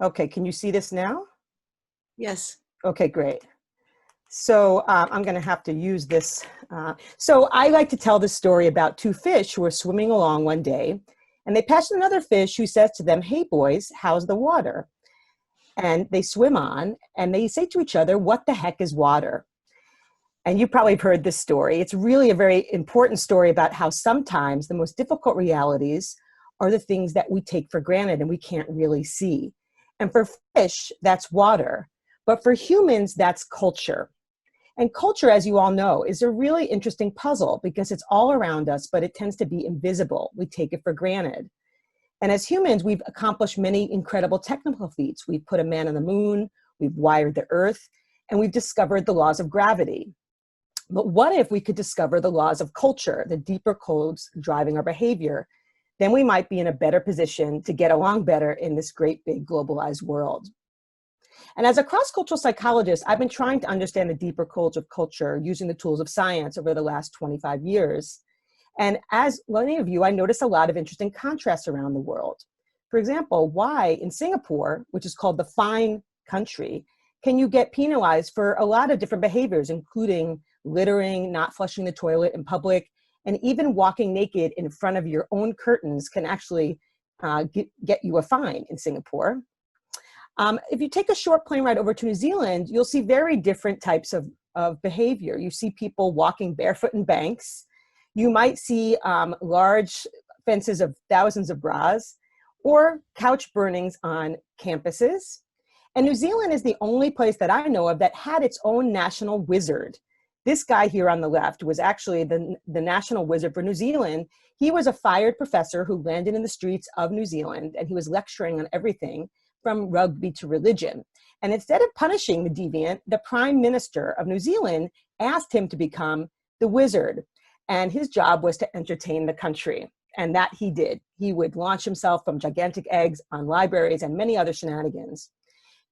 Okay, can you see this now? Yes. Okay, great. So I'm going to have to use this. So I like to tell this story about two fish who were swimming along one day, and they passed another fish who says to them, "Hey boys, how's the water?" And they swim on, and they say to each other, "What the heck is water?" And you probably have heard this story. It's really a very important story about how sometimes the most difficult realities are the things that we take for granted and we can't really see. And for fish, that's water. But for humans, that's culture. And culture, as you all know, is a really interesting puzzle because it's all around us, but it tends to be invisible. We take it for granted. And as humans, we've accomplished many incredible technical feats. We've put a man on the moon, we've wired the earth, and we've discovered the laws of gravity. But what if we could discover the laws of culture, the deeper codes driving our behavior? Then we might be in a better position to get along better in this great big globalized world. And as a cross-cultural psychologist, I've been trying to understand the deeper codes of culture using the tools of science over the last 25 years. And as many of you, I notice a lot of interesting contrasts around the world. For example, why in Singapore, which is called the fine country, can you get penalized for a lot of different behaviors, including littering, not flushing the toilet in public, and even walking naked in front of your own curtains can actually get you a fine in Singapore. If you take a short plane ride over to New Zealand, you'll see very different types of behavior. You see people walking barefoot in banks. You might see large fences of thousands of bras or couch burnings on campuses. And New Zealand is the only place that I know of that had its own national wizard. This guy here on the left was actually the national wizard for New Zealand. He was a fired professor who landed in the streets of New Zealand, and he was lecturing on everything from rugby to religion. And instead of punishing the deviant, the Prime Minister of New Zealand asked him to become the wizard. And his job was to entertain the country. And that he did. He would launch himself from gigantic eggs on libraries and many other shenanigans.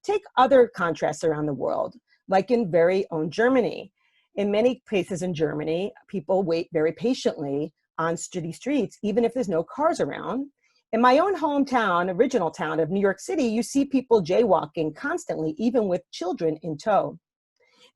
Take other contrasts around the world, like in very own Germany. In many places in Germany, people wait very patiently on city streets, even if there's no cars around. In my own hometown, original town of New York City, you see people jaywalking constantly, even with children in tow.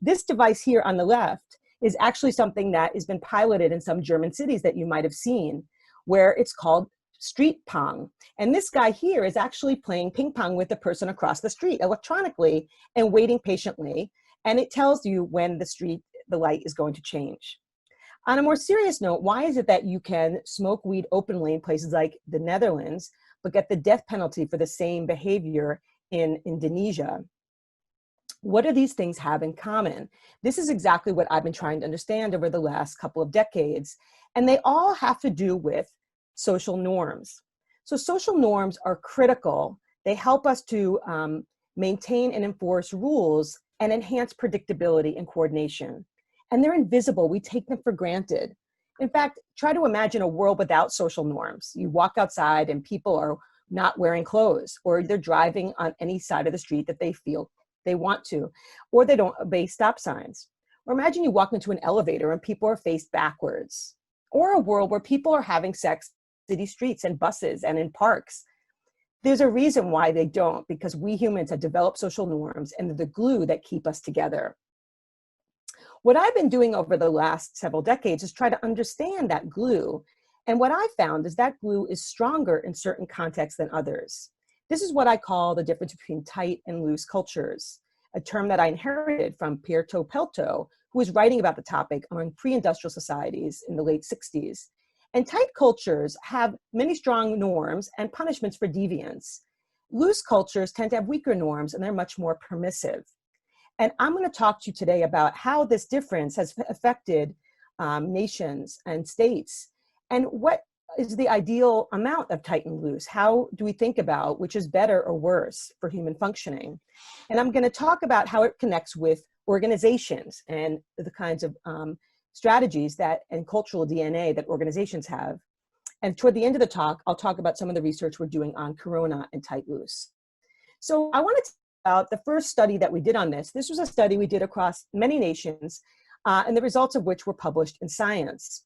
This device here on the left is actually something that has been piloted in some German cities that you might have seen, where it's called street pong. And this guy here is actually playing ping pong with the person across the street electronically and waiting patiently. And it tells you when the light is going to change. On a more serious note, why is it that you can smoke weed openly in places like the Netherlands, but get the death penalty for the same behavior in Indonesia? What do these things have in common? This is exactly what I've been trying to understand over the last couple of decades. And they all have to do with social norms. So social norms are critical. They help us to maintain and enforce rules and enhance predictability and coordination. And they're invisible. We take them for granted. In fact, try to imagine a world without social norms. You walk outside and people are not wearing clothes, or they're driving on any side of the street that they feel they want to, or they don't obey stop signs. Or imagine you walk into an elevator and people are faced backwards. Or a world where people are having sex in city streets and buses and in parks. There's a reason why they don't, because we humans have developed social norms and they're the glue that keep us together. What I've been doing over the last several decades is try to understand that glue. And what I found is that glue is stronger in certain contexts than others. This is what I call the difference between tight and loose cultures, a term that I inherited from Pierto Pelto, who was writing about the topic on pre-industrial societies in the late 60s. And tight cultures have many strong norms and punishments for deviance. Loose cultures tend to have weaker norms and they're much more permissive. And I'm going to talk to you today about how this difference has affected nations and states, and what is the ideal amount of tight and loose? How do we think about which is better or worse for human functioning? And I'm going to talk about how it connects with organizations and the kinds of strategies that and cultural DNA that organizations have. And toward the end of the talk, I'll talk about some of the research we're doing on corona and tight loose. So I want to about the first study that we did on this. This was a study we did across many nations, and the results of which were published in Science.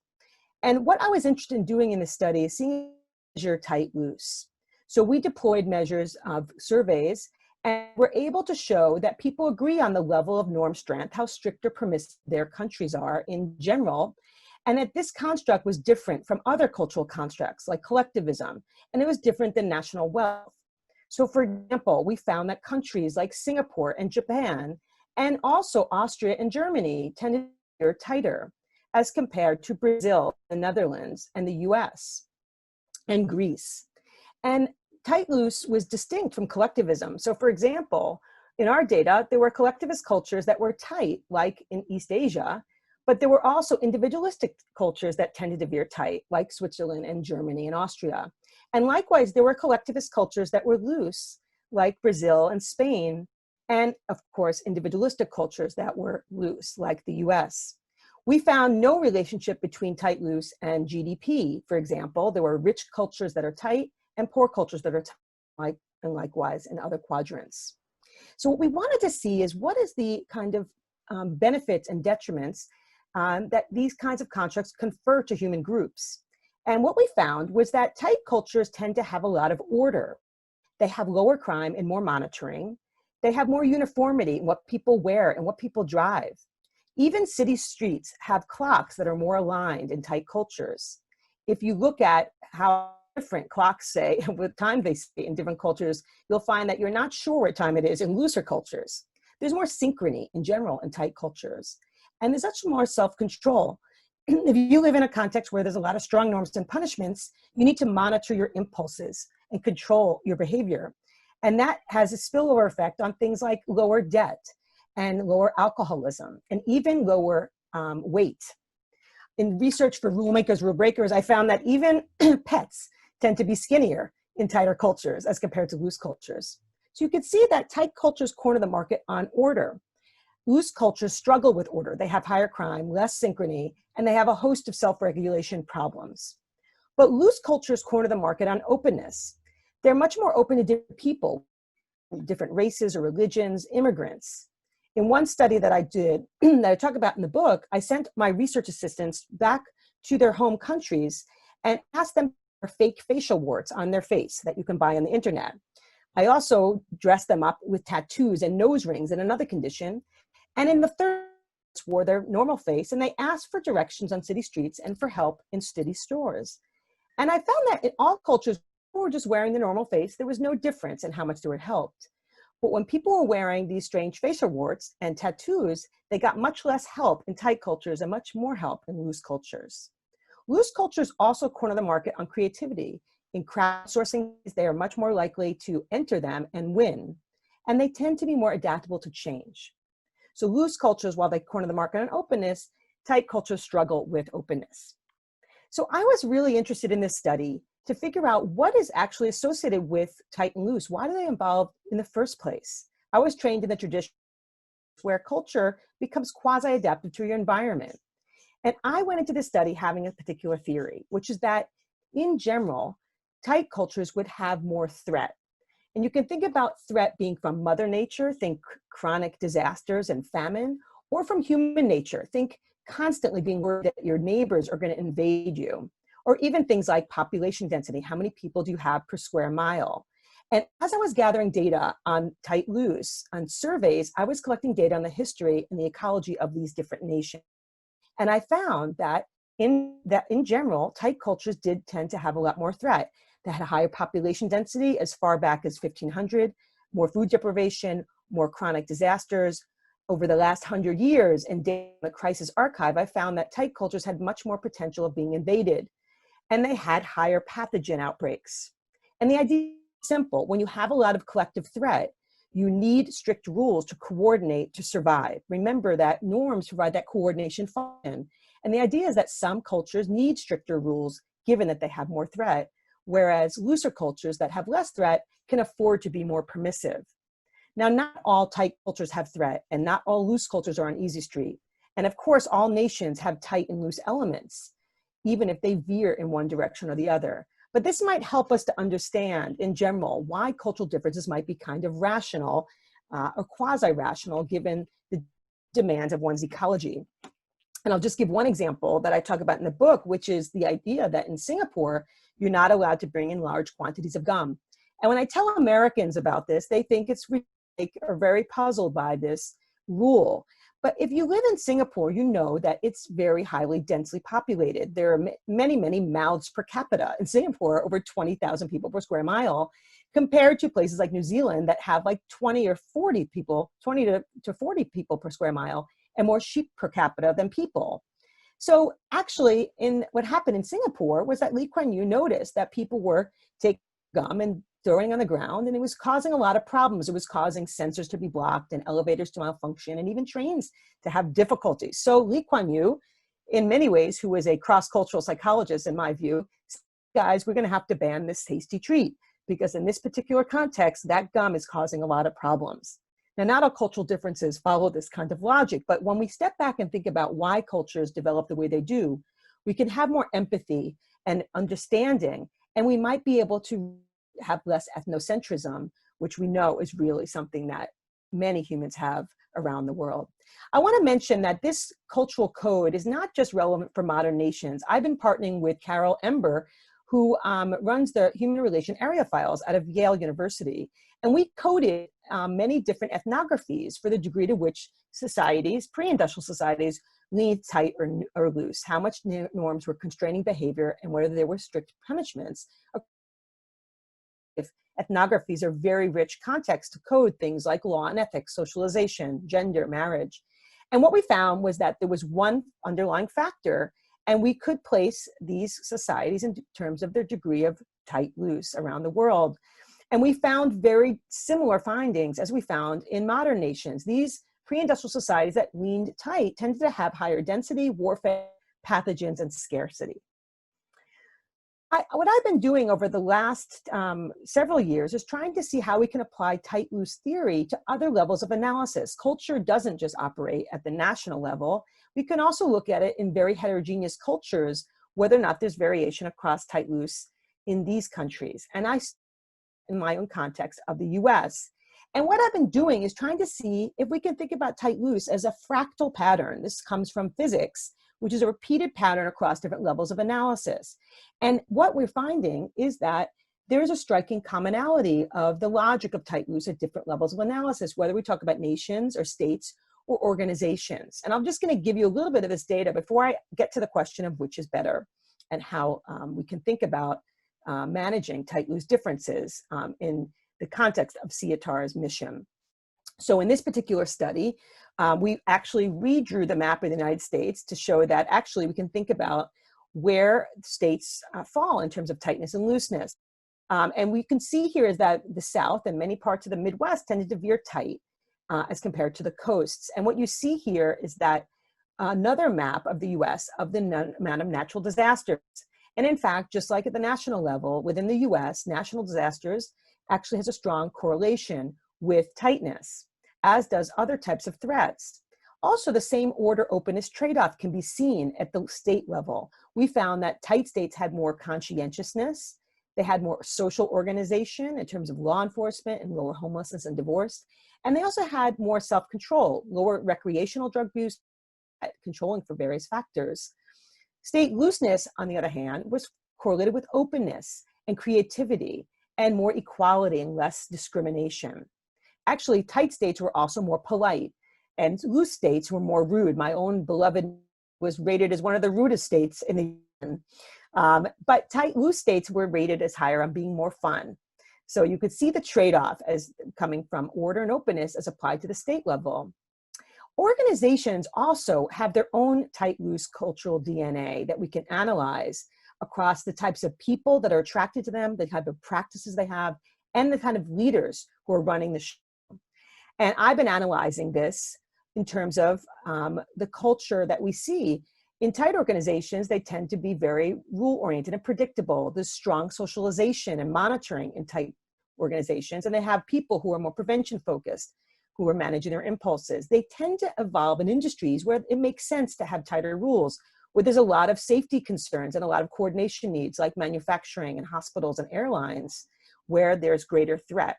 And what I was interested in doing in this study is seeing measure tight loose. So we deployed measures of surveys and were able to show that people agree on the level of norm strength, how strict or permissive their countries are in general, and that this construct was different from other cultural constructs like collectivism, and it was different than national wealth. So for example, we found that countries like Singapore and Japan, and also Austria and Germany, tended to be tighter as compared to Brazil, the Netherlands, and the US, and Greece. And tight loose was distinct from collectivism. So for example, in our data, there were collectivist cultures that were tight, like in East Asia, but there were also individualistic cultures that tended to veer tight, like Switzerland and Germany and Austria. And likewise, there were collectivist cultures that were loose, like Brazil and Spain, and of course, individualistic cultures that were loose, like the US. We found no relationship between tight loose and GDP. For example, there were rich cultures that are tight and poor cultures that are tight, and likewise in other quadrants. So what we wanted to see is what is the kind of benefits and detriments that these kinds of constructs confer to human groups. And what we found was that tight cultures tend to have a lot of order. They have lower crime and more monitoring. They have more uniformity in what people wear and what people drive. Even city streets have clocks that are more aligned in tight cultures. If you look at how different clocks say, what time they say in different cultures, you'll find that you're not sure what time it is in looser cultures. There's more synchrony in general in tight cultures. And there's much more self-control. If you live in a context where there's a lot of strong norms and punishments, you need to monitor your impulses and control your behavior. And that has a spillover effect on things like lower debt and lower alcoholism, and even lower weight. In research for rule makers, rule breakers, I found that even pets tend to be skinnier in tighter cultures as compared to loose cultures. So you can see that tight cultures corner the market on order. Loose cultures struggle with order. They have higher crime, less synchrony, and they have a host of self-regulation problems. But loose cultures corner the market on openness. They're much more open to different people, different races or religions, immigrants. In one study that I did, that I talk about in the book, I sent my research assistants back to their home countries and asked them for fake facial warts on their face that you can buy on the internet. I also dressed them up with tattoos and nose rings in another condition. And in the third, wore their normal face, and they asked for directions on city streets and for help in city stores. And I found that in all cultures, people were just wearing the normal face. There was no difference in how much they were helped. But when people were wearing these strange facial warts and tattoos, they got much less help in tight cultures and much more help in loose cultures. Loose cultures also corner the market on creativity. In crowdsourcing, they are much more likely to enter them and win. And they tend to be more adaptable to change. So loose cultures, while they corner the market on openness, tight cultures struggle with openness. So I was really interested in this study to figure out what is actually associated with tight and loose. Why do they evolve in the first place? I was trained in the tradition where culture becomes quasi-adaptive to your environment. And I went into this study having a particular theory, which is that in general, tight cultures would have more threat. And you can think about threat being from Mother Nature, think chronic disasters and famine, or from human nature, think constantly being worried that your neighbors are going to invade you, or even things like population density. How many people do you have per square mile? And as I was gathering data on tight loose, on surveys, I was collecting data on the history and the ecology of these different nations. And I found that in general, tight cultures did tend to have a lot more threat. They had a higher population density as far back as 1500, more food deprivation, more chronic disasters. Over the last 100 years in the Crisis Archive, I found that tight cultures had much more potential of being invaded, and they had higher pathogen outbreaks. And the idea is simple. When you have a lot of collective threat, you need strict rules to coordinate to survive. Remember that norms provide that coordination function. And the idea is that some cultures need stricter rules given that they have more threat, whereas looser cultures that have less threat can afford to be more permissive. Now, not all tight cultures have threat, and not all loose cultures are on easy street. And of course, all nations have tight and loose elements, even if they veer in one direction or the other. But this might help us to understand, in general, why cultural differences might be kind of rational or quasi-rational given the demands of one's ecology. And I'll just give one example that I talk about in the book, which is the idea that in Singapore, you're not allowed to bring in large quantities of gum. And when I tell Americans about this, they think they are very puzzled by this rule. But if you live in Singapore, you know that it's very highly densely populated. There are many, many mouths per capita. In Singapore, over 20,000 people per square mile, compared to places like New Zealand that have like 20 or 40 people, 20 to 40 people per square mile, and more sheep per capita than people. So actually, what happened in Singapore was that Lee Kuan Yew noticed that people were taking gum and throwing on the ground, and it was causing a lot of problems. It was causing sensors to be blocked and elevators to malfunction and even trains to have difficulties. So Lee Kuan Yew, in many ways, who is a cross-cultural psychologist in my view, said, guys, we're going to have to ban this tasty treat because in this particular context, that gum is causing a lot of problems. Now, not all cultural differences follow this kind of logic, but when we step back and think about why cultures develop the way they do, we can have more empathy and understanding, and we might be able to have less ethnocentrism, which we know is really something that many humans have around the world. I want to mention that this cultural code is not just relevant for modern nations. I've been partnering with Carol Ember, who runs the Human Relation Area Files out of Yale University. And we coded many different ethnographies for the degree to which societies, pre-industrial societies, lean tight or loose, how much norms were constraining behavior, and whether there were strict punishments. If ethnographies are very rich context to code things like law and ethics, socialization, gender, marriage. And what we found was that there was one underlying factor, and we could place these societies in terms of their degree of tight loose around the world. And we found very similar findings as we found in modern nations. These pre-industrial societies that leaned tight tended to have higher density, warfare, pathogens, and scarcity. What I've been doing over the last several years is trying to see how we can apply tight-loose theory to other levels of analysis. Culture doesn't just operate at the national level. We can also look at it in very heterogeneous cultures, whether or not there's variation across tight-loose in these countries. And in my own context of the US. And what I've been doing is trying to see if we can think about tight-loose as a fractal pattern. This comes from physics, which is a repeated pattern across different levels of analysis. And what we're finding is that there's a striking commonality of the logic of tight-loose at different levels of analysis, whether we talk about nations or states or organizations. And I'm just going to give you a little bit of this data before I get to the question of which is better and how we can think about managing tight-loose differences in the context of CIATAR's mission. So in this particular study, we actually redrew the map of the United States to show that actually we can think about where states fall in terms of tightness and looseness. And we can see here is that the South and many parts of the Midwest tended to veer tight as compared to the coasts. And what you see here is that another map of the US of the amount of natural disasters. And in fact, just like at the national level, within the US, national disasters actually has a strong correlation with tightness, as does other types of threats. Also, the same order openness trade-off can be seen at the state level. We found that tight states had more conscientiousness, they had more social organization in terms of law enforcement and lower homelessness and divorce, and they also had more self-control, lower recreational drug use, controlling for various factors. State looseness, on the other hand, was correlated with openness and creativity and more equality and less discrimination. Actually, tight states were also more polite, and loose states were more rude. My own beloved was rated as one of the rudest states in the union. But loose states were rated as higher on being more fun. So you could see the trade-off as coming from order and openness as applied to the state level. Organizations also have their own tight-loose cultural DNA that we can analyze across the types of people that are attracted to them, the type of practices they have, and the kind of leaders who are running the show. And I've been analyzing this in terms of the culture that we see. In tight organizations, they tend to be very rule-oriented and predictable. There's strong socialization and monitoring in tight organizations, and they have people who are more prevention-focused, who are managing their impulses. They tend to evolve in industries where it makes sense to have tighter rules, where there's a lot of safety concerns and a lot of coordination needs, like manufacturing and hospitals and airlines, where there's greater threat.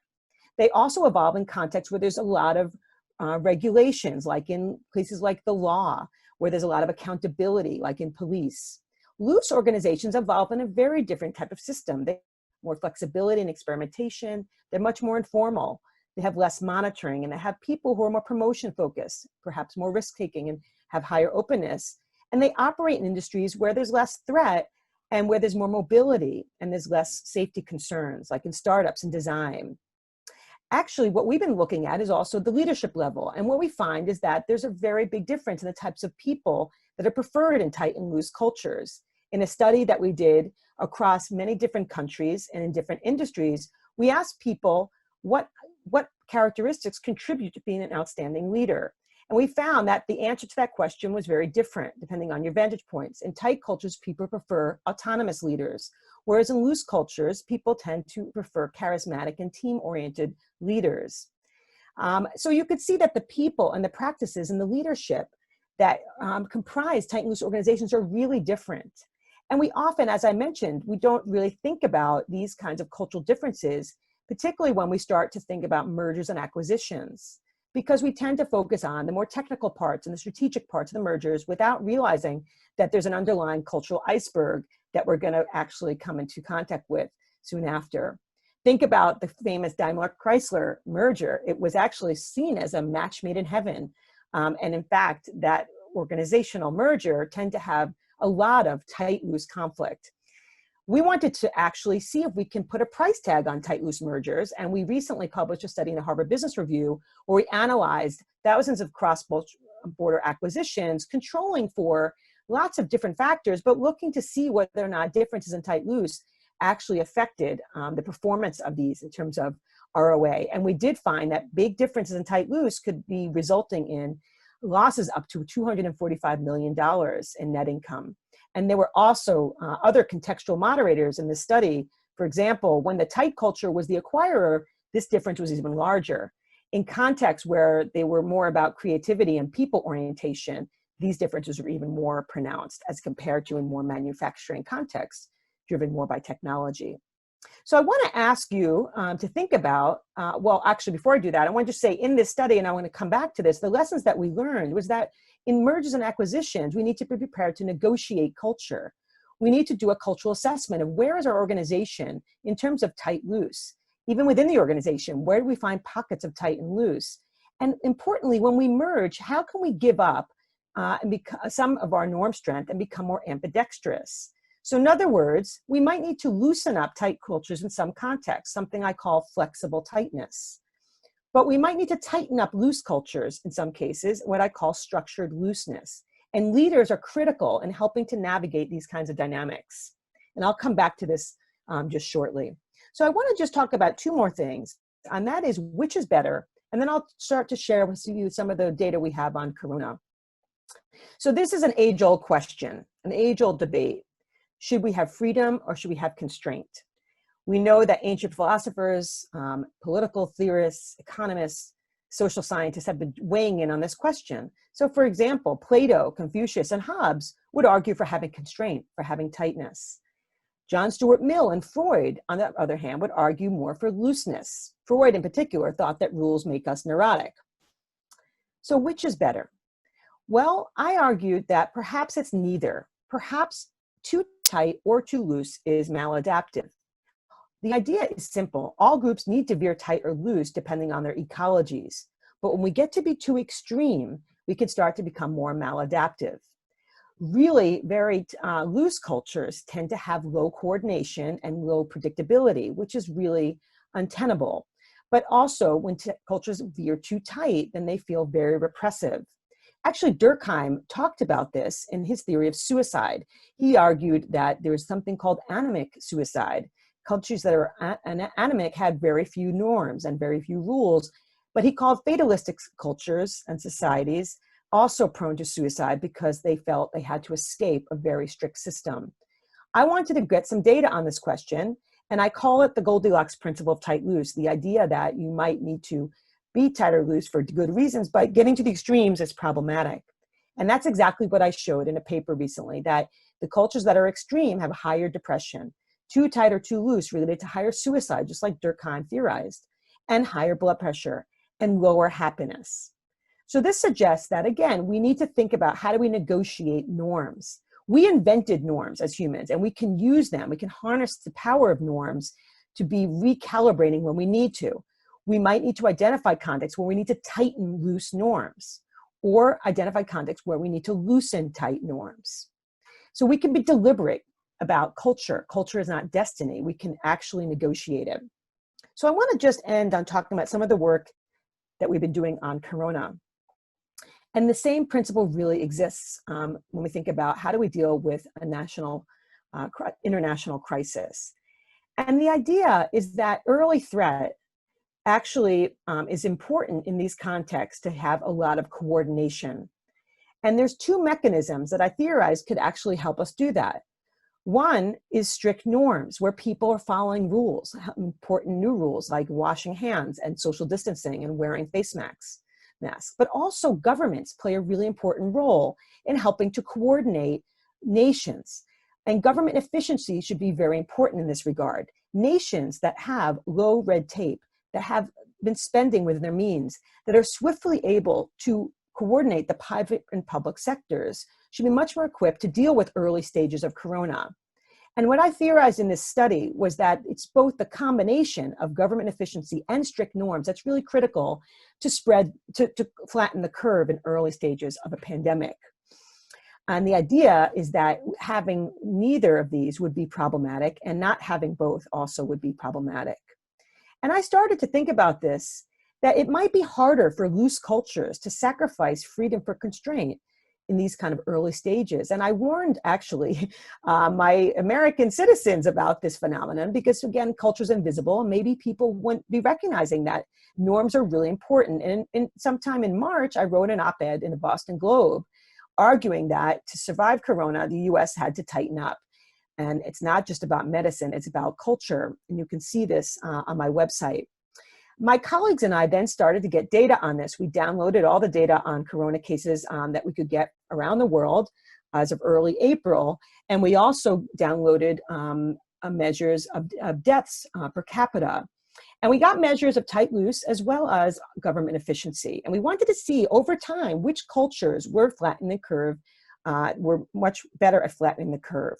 They also evolve in contexts where there's a lot of regulations, like in places like the law, where there's a lot of accountability, like in police. Loose organizations evolve in a very different type of system. They more flexibility and experimentation. They're much more informal. They have less monitoring, and they have people who are more promotion focused, perhaps more risk taking, and have higher openness. And they operate in industries where there's less threat and where there's more mobility and there's less safety concerns, like in startups and design. Actually, what we've been looking at is also the leadership level. And what we find is that there's a very big difference in the types of people that are preferred in tight and loose cultures. In a study that we did across many different countries and in different industries, we asked people what characteristics contribute to being an outstanding leader. And we found that the answer to that question was very different depending on your vantage points. In tight cultures, people prefer autonomous leaders, whereas in loose cultures, people tend to prefer charismatic and team-oriented leaders. So you could see that the people and the practices and the leadership that comprise tight and loose organizations are really different. And we often, as I mentioned, we don't really think about these kinds of cultural differences, particularly when we start to think about mergers and acquisitions, because we tend to focus on the more technical parts and the strategic parts of the mergers without realizing that there's an underlying cultural iceberg that we're going to actually come into contact with soon after. Think about the famous Daimler-Chrysler merger. It was actually seen as a match made in heaven. And in fact, that organizational merger tend to have a lot of tight-loose conflict. We wanted to actually see if we can put a price tag on tight-loose mergers, and we recently published a study in the Harvard Business Review where we analyzed thousands of cross-border acquisitions, controlling for lots of different factors, but looking to see whether or not differences in tight-loose actually affected the performance of these in terms of ROA. And we did find that big differences in tight-loose could be resulting in losses up to $245 million in net income. And there were also other contextual moderators in this study. For example, when the tight culture was the acquirer, this difference was even larger. In contexts where they were more about creativity and people orientation, these differences were even more pronounced as compared to in more manufacturing contexts, driven more by technology. So I want to ask you to think about, well, actually, before I do that, I want to just say in this study, and I want to come back to this, the lessons that we learned was that in mergers and acquisitions, we need to be prepared to negotiate culture. We need to do a cultural assessment of where is our organization in terms of tight-loose. Even within the organization, where do we find pockets of tight and loose? And importantly, when we merge, how can we give up some of our norm strength and become more ambidextrous? So in other words, we might need to loosen up tight cultures in some contexts, something I call flexible tightness. But we might need to tighten up loose cultures in some cases, what I call structured looseness. And leaders are critical in helping to navigate these kinds of dynamics. And I'll come back to this just shortly. So I want to just talk about two more things, and that is which is better. And then I'll start to share with you some of the data we have on Corona. So this is an age-old question, an age-old debate. Should we have freedom or should we have constraint? We know that ancient philosophers, political theorists, economists, social scientists have been weighing in on this question. So for example, Plato, Confucius, and Hobbes would argue for having constraint, for having tightness. John Stuart Mill and Freud, on the other hand, would argue more for looseness. Freud in particular thought that rules make us neurotic. So which is better? Well, I argued that perhaps it's neither. Perhaps too tight or too loose is maladaptive. The idea is simple. All groups need to veer tight or loose depending on their ecologies. But when we get to be too extreme, we can start to become more maladaptive. Really very loose cultures tend to have low coordination and low predictability, which is really untenable. But also when cultures veer too tight, then they feel very repressive. Actually, Durkheim talked about this in his theory of suicide. He argued that there is something called anemic suicide. Cultures that are anemic had very few norms and very few rules, but he called fatalistic cultures and societies also prone to suicide because they felt they had to escape a very strict system. I wanted to get some data on this question, and I call it the Goldilocks principle of tight-loose, the idea that you might need to be tight or loose for good reasons, but getting to the extremes is problematic. And that's exactly what I showed in a paper recently, that the cultures that are extreme have higher depression. Too tight or too loose related to higher suicide, just like Durkheim theorized, and higher blood pressure and lower happiness. So this suggests that, again, we need to think about how do we negotiate norms. We invented norms as humans, and we can use them. We can harness the power of norms to be recalibrating when we need to. We might need to identify contexts where we need to tighten loose norms, or identify contexts where we need to loosen tight norms. So we can be deliberate about culture. Culture is not destiny. We can actually negotiate it. So I want to just end on talking about some of the work that we've been doing on Corona. And the same principle really exists when we think about how do we deal with a international crisis. And the idea is that early threat actually is important in these contexts to have a lot of coordination. And there's two mechanisms that I theorize could actually help us do that. One is strict norms, where people are following rules, important new rules like washing hands and social distancing and wearing face masks. But also governments play a really important role in helping to coordinate nations. And government efficiency should be very important in this regard. Nations that have low red tape, that have been spending within their means, that are swiftly able to coordinate the private and public sectors, should be much more equipped to deal with early stages of Corona. And what I theorized in this study was that it's both the combination of government efficiency and strict norms that's really critical to flatten the curve in early stages of a pandemic. And the idea is that having neither of these would be problematic, and not having both also would be problematic. And I started to think about this, that it might be harder for loose cultures to sacrifice freedom for constraint in these kind of early stages. And I warned actually my American citizens about this phenomenon, because again, culture's invisible, and maybe people wouldn't be recognizing that norms are really important. And sometime in March, I wrote an op-ed in the Boston Globe arguing that to survive Corona, the US had to tighten up. And it's not just about medicine, it's about culture. And you can see this on my website. My colleagues and I then started to get data on this. We downloaded all the data on Corona cases that we could get around the world as of early April. And we also downloaded measures of deaths per capita. And we got measures of tight loose as well as government efficiency. And we wanted to see over time which cultures were flattening the curve, were much better at flattening the curve.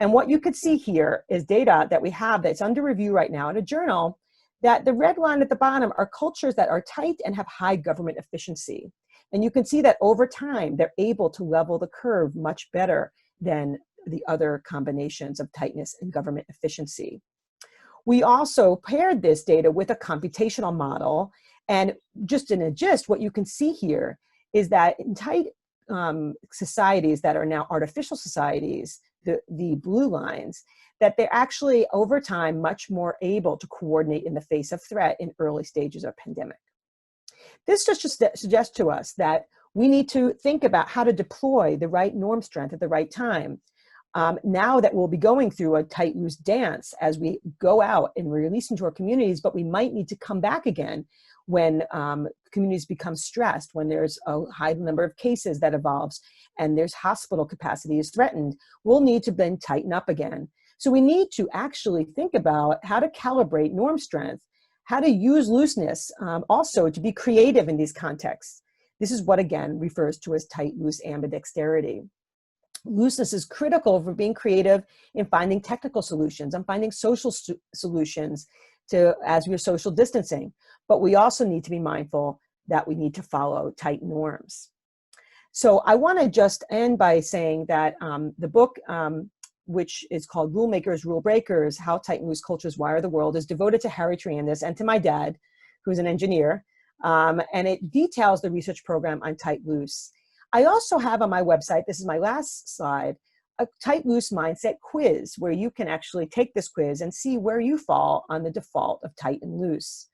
And what you could see here is data that we have that's under review right now in a journal, that the red line at the bottom are cultures that are tight and have high government efficiency. And you can see that over time, they're able to level the curve much better than the other combinations of tightness and government efficiency. We also paired this data with a computational model. And just in a gist, what you can see here is that in tight societies that are now artificial societies, the blue lines, that they're actually over time much more able to coordinate in the face of threat in early stages of pandemic. This just suggests to us that we need to think about how to deploy the right norm strength at the right time. Now that we'll be going through a tight loose dance as we go out and release into our communities, but we might need to come back again when communities become stressed, when there's a high number of cases that evolves and there's hospital capacity is threatened, we'll need to then tighten up again. So we need to actually think about how to calibrate norm strength, how to use looseness also to be creative in these contexts. This is what again refers to as tight loose ambidexterity. Looseness is critical for being creative in finding technical solutions and finding social solutions as we're social distancing. But we also need to be mindful that we need to follow tight norms. So I want to just end by saying that the book, which is called Rule Makers, Rule Breakers, How Tight and Loose Cultures Wire the World, is devoted to Harry Triandis and to my dad, who's an engineer. And it details the research program on tight loose. I also have on my website, this is my last slide, a tight loose mindset quiz where you can actually take this quiz and see where you fall on the default of tight and loose.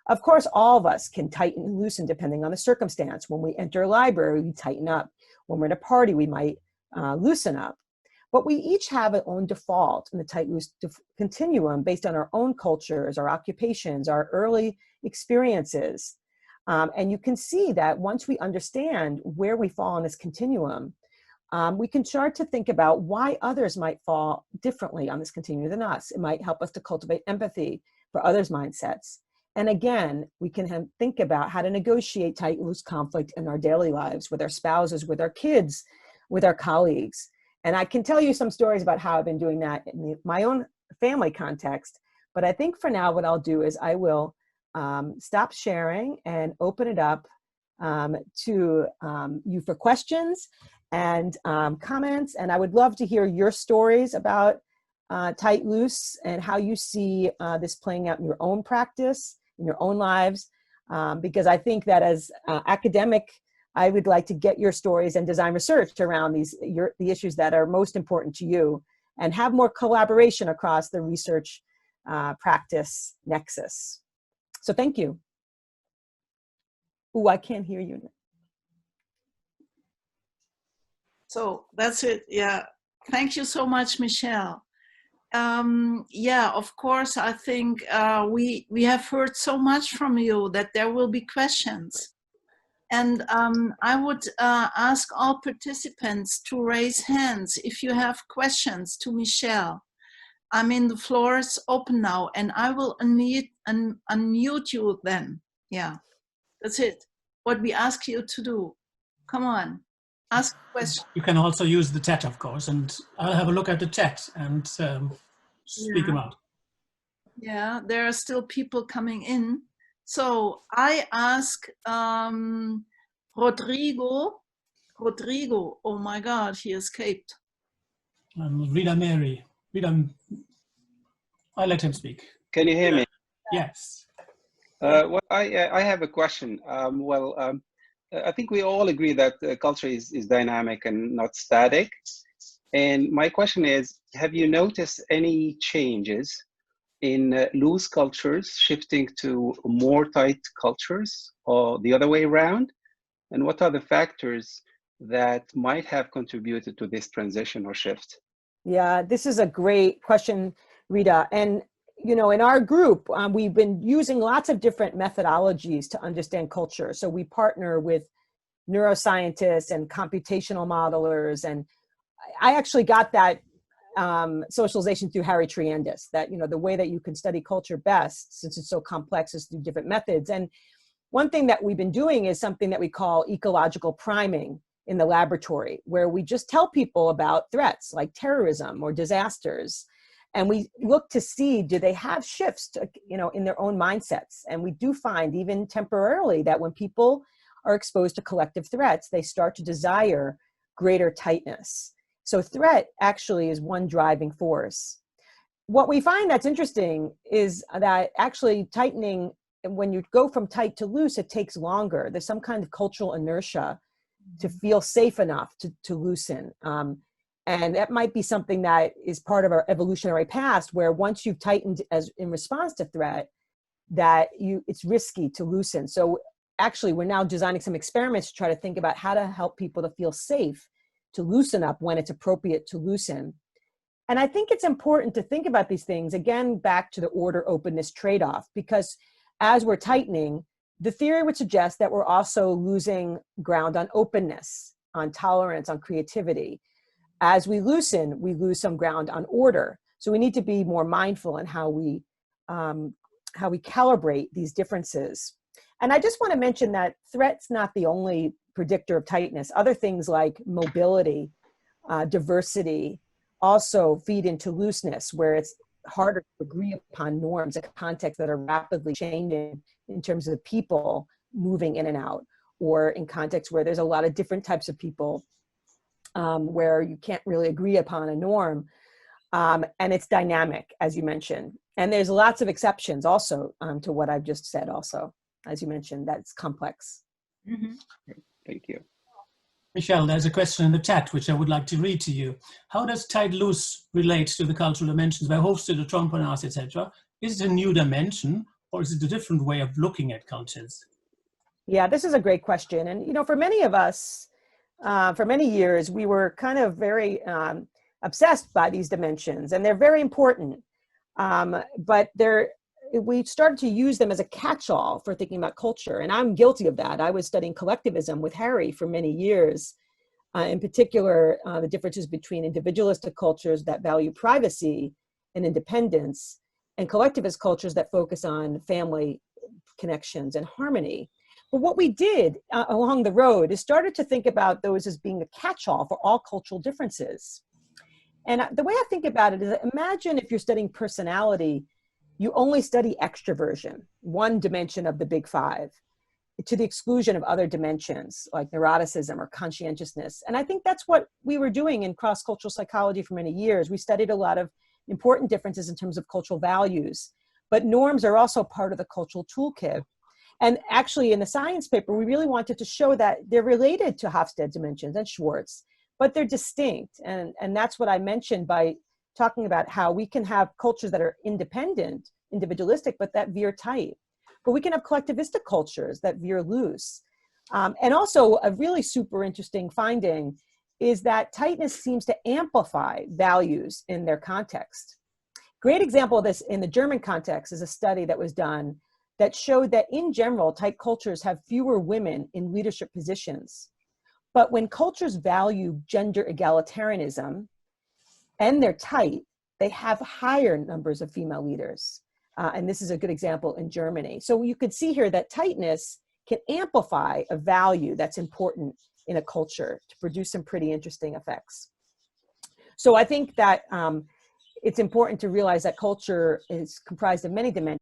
Of course, all of us can tighten and loosen depending on the circumstance. When we enter a library, we tighten up. When we're at a party, we might loosen up. But we each have our own default in the tight loose continuum based on our own cultures, our occupations, our early experiences. And you can see that once we understand where we fall on this continuum, we can start to think about why others might fall differently on this continuum than us. It might help us to cultivate empathy for others' mindsets. And again, we can think about how to negotiate tight, loose conflict in our daily lives with our spouses, with our kids, with our colleagues. And I can tell you some stories about how I've been doing that in my own family context. But I think for now, what I'll do is I will stop sharing and open it up to you for questions and comments. And I would love to hear your stories about tight loose and how you see this playing out in your own practice, in your own lives. Because I think that as academic, I would like to get your stories and design research around the issues that are most important to you, and have more collaboration across the research practice nexus. So thank you. Ooh, I can't hear you. So that's it. Yeah. Thank you so much, Michele. Yeah, of course, I think we have heard so much from you that there will be questions. And I would ask all participants to raise hands if you have questions to Michele. I mean, the floor is open now, and I will unmute you then. Yeah, that's it. What we ask you to do. Come on, ask a question. You can also use the chat, of course, and I'll have a look at the chat and speak them out. Yeah, there are still people coming in. So I ask Rodrigo, oh my God, he escaped. Rita Mary, I'll let him speak. Can you hear me? Yes. Well, I have a question. I think we all agree that culture is dynamic and not static. And my question is, have you noticed any changes in loose cultures shifting to more tight cultures, or the other way around? And what are the factors that might have contributed to this transition or shift? Yeah, this is a great question, Rita. And, you know, in our group, we've been using lots of different methodologies to understand culture. So we partner with neuroscientists and computational modelers. And I actually got that socialization through Harry Triandis, that, you know, the way that you can study culture best, since it's so complex, is through different methods. And one thing that we've been doing is something that we call ecological priming in the laboratory, where we just tell people about threats like terrorism or disasters. And we look to see, do they have shifts, you know, in their own mindsets? And we do find, even temporarily, that when people are exposed to collective threats, they start to desire greater tightness. So threat actually is one driving force. What we find that's interesting is that actually tightening, when you go from tight to loose, it takes longer. There's some kind of cultural inertia to feel safe enough to loosen. And that might be something that is part of our evolutionary past, where once you've tightened as in response to threat, that it's risky to loosen. So actually, we're now designing some experiments to try to think about how to help people to feel safe to loosen up when it's appropriate to loosen. And I think it's important to think about these things, again, back to the order openness trade-off, because as we're tightening, the theory would suggest that we're also losing ground on openness, on tolerance, on creativity. As we loosen, we lose some ground on order. So we need to be more mindful in how we calibrate these differences. And I just want to mention that threat's not the only predictor of tightness. Other things like mobility, diversity, also feed into looseness, where it's harder to agree upon norms in contexts that are rapidly changing in terms of people moving in and out, or in contexts where there's a lot of different types of people, where you can't really agree upon a norm. And it's dynamic, as you mentioned. And there's lots of exceptions also to what I've just said also, as you mentioned, that's complex. Mm-hmm. Thank you. Michele, there's a question in the chat which I would like to read to you. How does tight-loose relate to the cultural dimensions by hosted, entrepreneurs, etc.? Is it a new dimension, or is it a different way of looking at cultures? Yeah, this is a great question. And, you know, for many of us, for many years, we were kind of very obsessed by these dimensions, and they're very important. But we started to use them as a catch-all for thinking about culture. And I'm guilty of that. I was studying collectivism with Harry for many years, in particular, the differences between individualistic cultures that value privacy and independence, and collectivist cultures that focus on family connections and harmony. But what we did along the road is started to think about those as being a catch-all for all cultural differences. And the way I think about it is, imagine if you're studying personality, you only study extroversion, one dimension of the big five, to the exclusion of other dimensions like neuroticism or conscientiousness. And I think that's what we were doing in cross-cultural psychology for many years. We studied a lot of important differences in terms of cultural values, but norms are also part of the cultural toolkit. And actually in the science paper, we really wanted to show that they're related to Hofstede dimensions and Schwartz, but they're distinct. And that's what I mentioned by talking about how we can have cultures that are independent, individualistic, but that veer tight. But we can have collectivistic cultures that veer loose. And also a really super interesting finding is that tightness seems to amplify values in their context. Great example of this in the German context is a study that was done that showed that in general, tight cultures have fewer women in leadership positions. But when cultures value gender egalitarianism and they're tight, they have higher numbers of female leaders. And this is a good example in Germany. So you could see here that tightness can amplify a value that's important in a culture to produce some pretty interesting effects. So I think that it's important to realize that culture is comprised of many dimensions.